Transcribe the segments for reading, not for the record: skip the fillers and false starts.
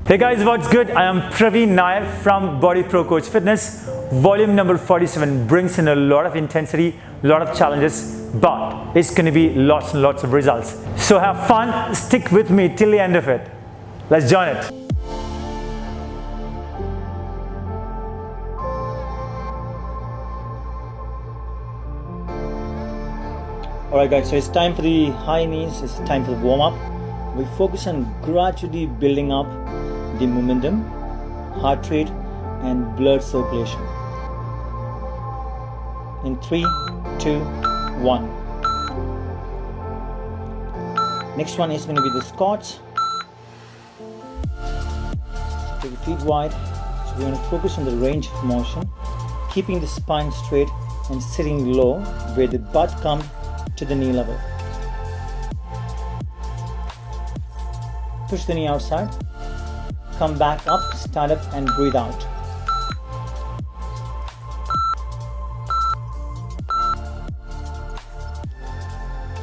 Hey guys, what's good? I am Praveen Nair from Body Pro Coach Fitness. Volume number 47 brings in a lot of intensity, a lot of challenges, but it's going to be lots and lots of results. So have fun, stick with me till the end of it. Let's join it. Alright guys, so it's time for the high knees, it's time for the warm-up. We focus on gradually building up the momentum, heart rate and blood circulation. In 3, 2, 1. Next one is going to be the squats. So take your feet wide. So we're going to focus on the range of motion, keeping the spine straight and sitting low where the butt comes to the knee level. Push the knee outside. Come back up, stand up and breathe out.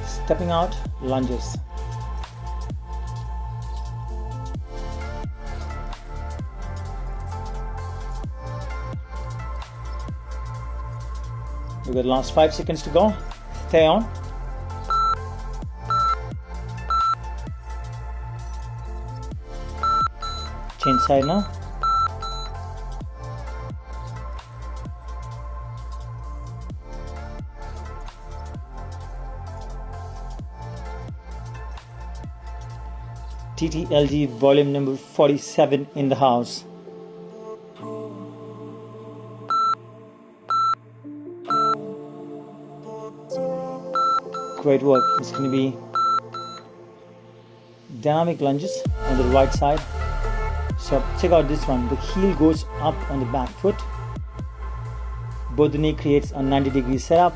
Stepping out, lunges. We've got the last 5 seconds to go. Stay on. Change side now. TTLG volume number 47 in the house. Great work. It's going to be dynamic lunges on the right side. So check out this one. The heel goes up on the back foot. Both the knee creates a 90-degree setup.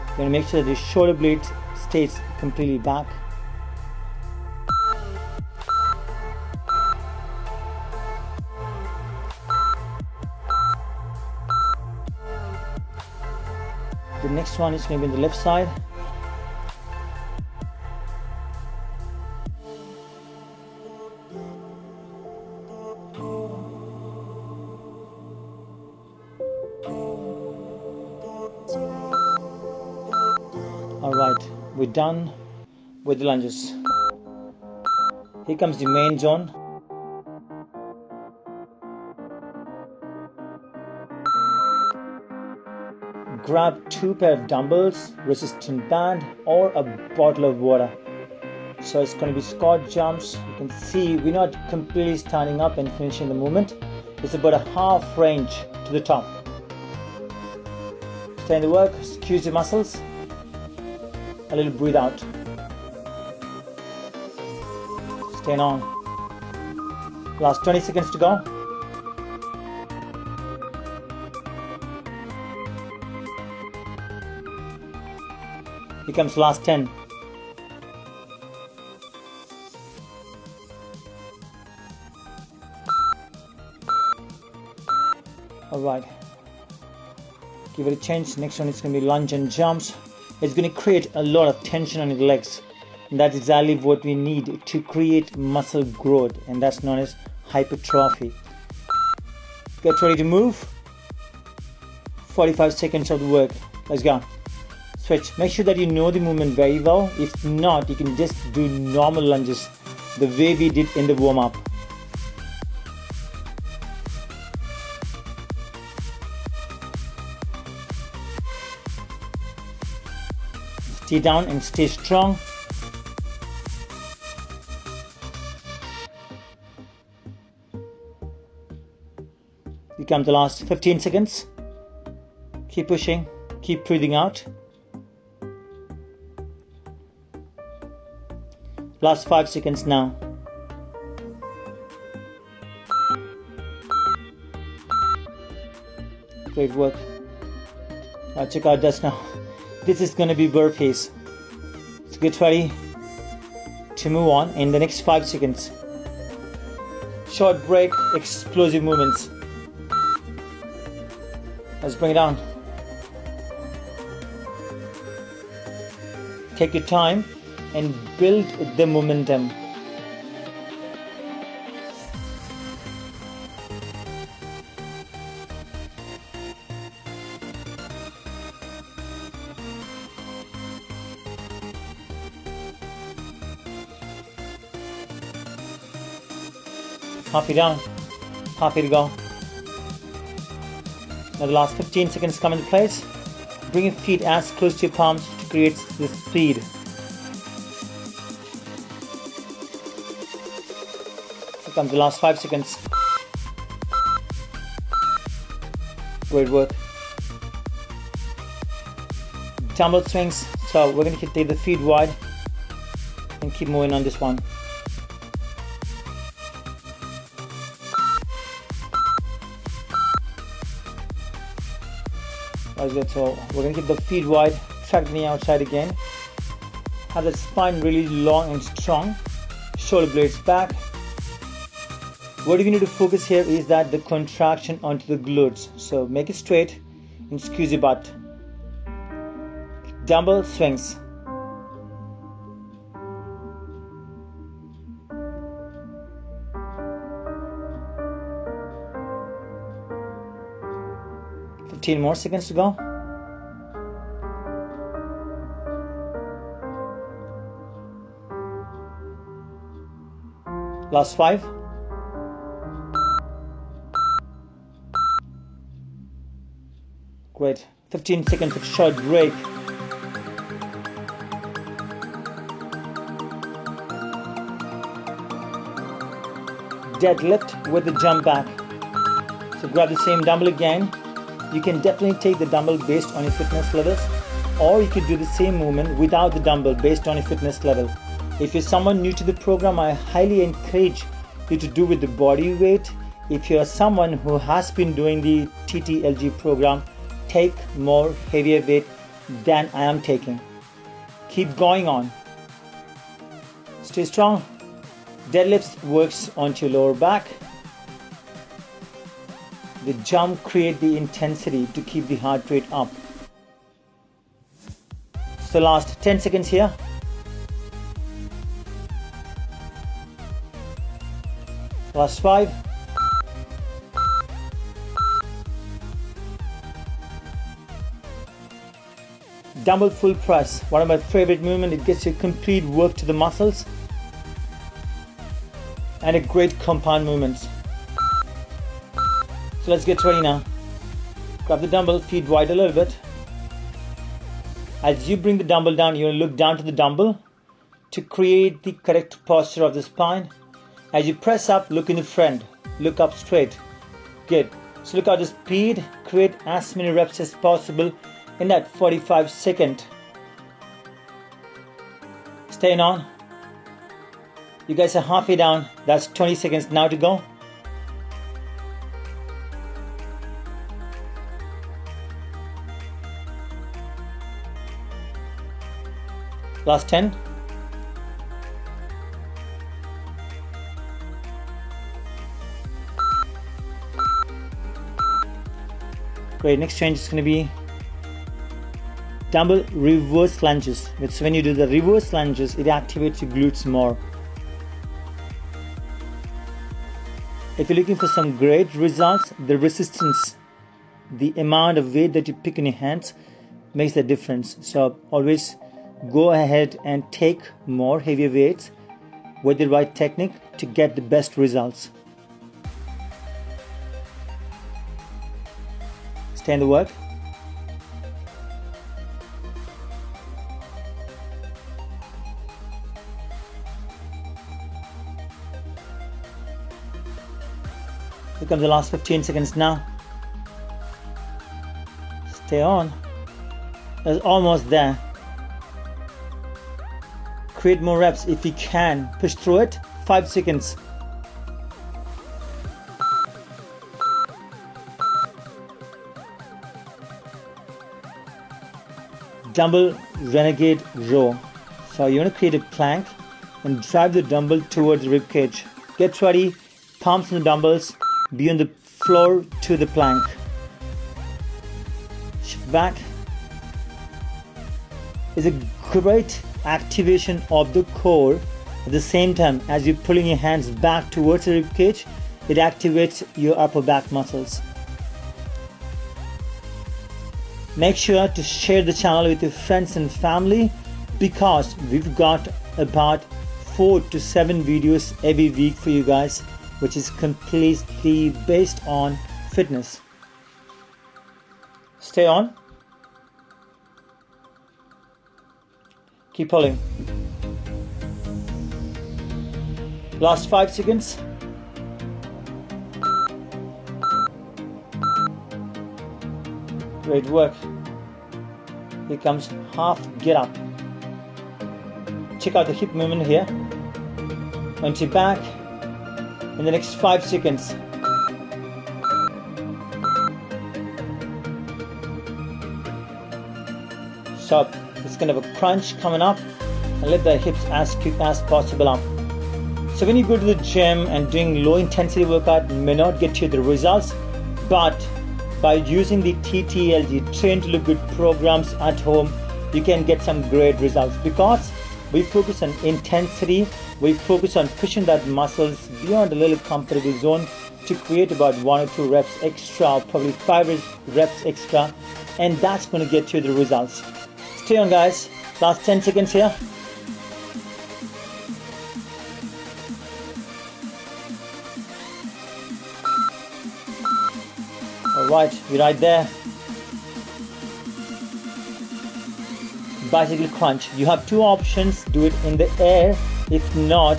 You're going to make sure that the shoulder blade stays completely back. The next one is going to be on the left side. Alright, we're done with the lunges. Here comes the main zone. Grab 2 pair of dumbbells, resistant band or a bottle of water. So it's going to be squat jumps. You can see we're not completely standing up and finishing the movement. It's about a half range to the top. Stay in the work, squeeze your muscles. A little breathe out. Stay on. Last 20 seconds to go. Here comes last 10. Alright. Give it a change. Next one is going to be lunge and jumps. It's going to create a lot of tension on your legs. And that's exactly what we need to create muscle growth, and that's known as hypertrophy. Get ready to move. 45 seconds of the work. Let's go. Switch. Make sure that you know the movement very well. If not, you can just do normal lunges the way we did in the warm-up. Stay down and stay strong. You come the last 15 seconds. Keep pushing, keep breathing out. Last 5 seconds now. Great work. Now check out this now. This is going to be burpees. So get ready to move on in the next 5 seconds. Short break, explosive movements. Let's bring it down. Take your time and build the momentum. halfway down, halfway to go. Now the last 15 seconds come into place. Bring your feet as close to your palms to create this speed. Here comes the last 5 seconds. Great work. Dumbbell swings. So we're going to take the feet wide and keep moving on this one. That's good. So we're going to keep the feet wide, track the knee outside again. Have the spine really long and strong. Shoulder blades back. What we need to focus here is that the contraction onto the glutes. So make it straight and squeeze your butt. Dumbbell swings. More seconds to go. Last 5. Great. 15 seconds of short break. Deadlift with the jump back. So grab the same dumbbell again. You can definitely take the dumbbell based on your fitness levels, or you could do the same movement without the dumbbell based on your fitness level. If you're someone new to the program, I highly encourage you to do with the body weight. If you're someone who has been doing the TTLG program, take more heavier weight than I am taking. Keep going on. Stay strong. Deadlifts works onto your lower back. The jump creates the intensity to keep the heart rate up. So last 10 seconds here. Last 5. Dumbbell full press. One of my favorite movements. It gets you complete work to the muscles and a great compound movement. So let's get ready now. Grab the dumbbell, feet wide a little bit. As you bring the dumbbell down, you will look down to the dumbbell to create the correct posture of the spine. As you press up, look in the front. Look up straight. Good. So look at the speed. Create as many reps as possible in that 45-second. Staying on. You guys are halfway down. That's 20 seconds now to go. Last 10. Great, next change is going to be dumbbell reverse lunges. So when you do the reverse lunges, it activates your glutes more. If you're looking for some great results, the resistance, the amount of weight that you pick in your hands makes the difference. So always go ahead and take more heavier weights with the right technique to get the best results. Stay in the work. Here comes the last 15 seconds now. Stay on. It's almost there. Create more reps if you can. Push through it. 5 seconds. Dumbbell renegade row. So you want to create a plank and drive the dumbbell towards the rib cage. Get ready. Palms on the dumbbells. Be on the floor to the plank. Shift back. It's a great activation of the core. At the same time, as you're pulling your hands back towards the rib cage, it activates your upper back muscles. Make sure to share the channel with your friends and family, because we've got about 4 to 7 videos every week for you guys. which is completely based on fitness. Stay on. Keep pulling. Last 5 seconds. Great work. Here comes half get up. Check out the hip movement here. Onto your back. In the next 5 seconds. Stop. It's kind of a crunch coming up, and let the hips as quick as possible up. So when you go to the gym and doing low intensity workout may not get you the results, but by using the TTLG, Train to Look Good programs at home, you can get some great results, because we focus on intensity, we focus on pushing that muscles beyond a little comfortable zone to create about 1 or 2 reps extra, or probably 5 reps extra, and that's going to get you the results. Stay on, guys. Last 10 seconds here. Alright, we're right there. Bicycle crunch. You have 2 options. Do it in the air. If not,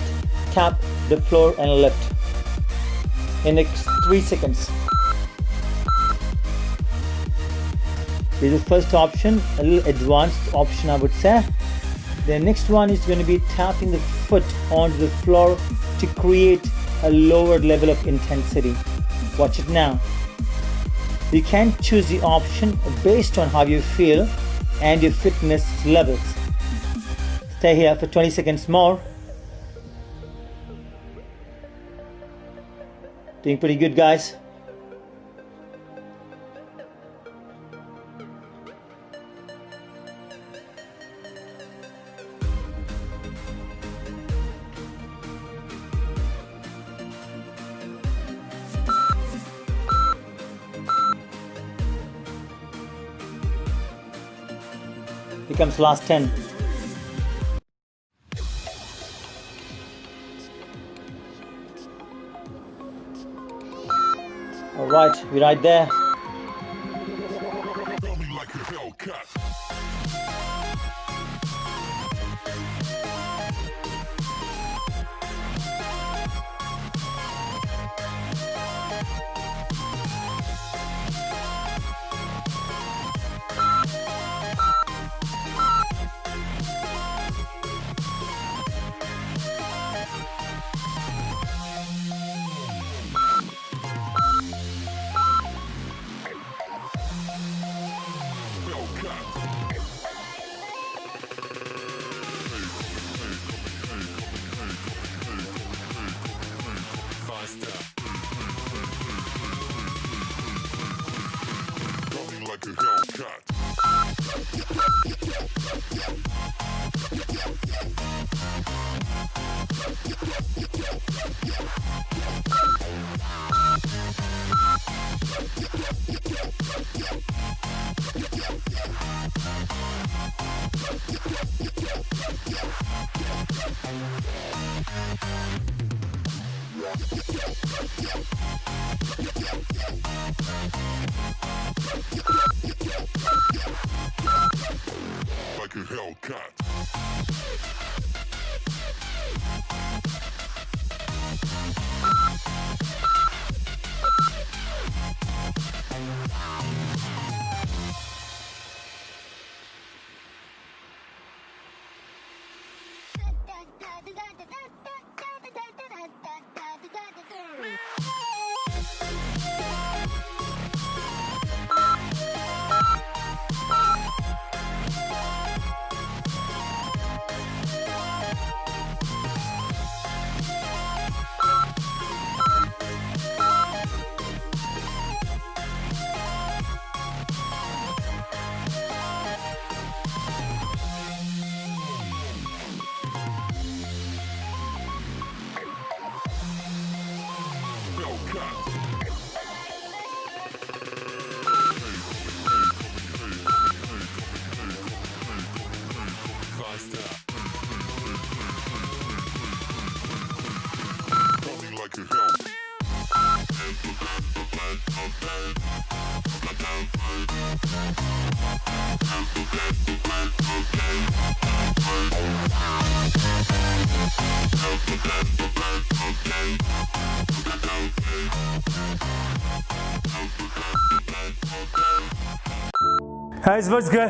tap the floor and lift. In the next 3 seconds. This is the first option, a little advanced option I would say. The next one is going to be tapping the foot onto the floor to create a lower level of intensity. Watch it now. You can choose the option based on how you feel and your fitness levels. Stay here for 20 seconds more. Doing pretty good, guys. Here comes last 10. All right, we're right there. Like a Hellcat. Guys, what's good?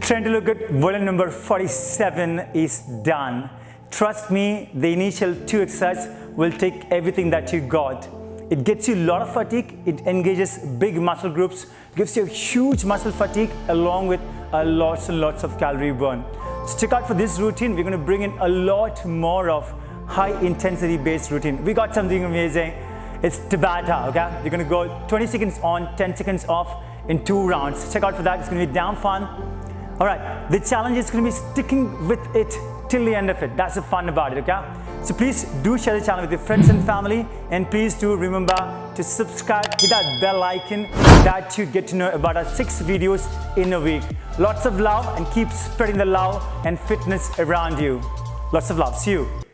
Trying to look good. Volume number 47 is done. Trust me, the initial 2 exercises will take everything that you got. It gets you a lot of fatigue, it engages big muscle groups, gives you a huge muscle fatigue along with lots and lots of calorie burn. So check out for this routine, we're going to bring in a lot more of high intensity based routine. We got something amazing. It's Tabata, okay? We're going to go 20 seconds on, 10 seconds off in 2 rounds. Check out for that, it's going to be damn fun. All right, the challenge is going to be sticking with it till the end of it. That's the fun about it, okay? So please do share the channel with your friends and family, and please do remember to subscribe, hit that bell icon that you get to know about our 6 videos in a week. Lots of love, and keep spreading the love and fitness around you. Lots of love. See you.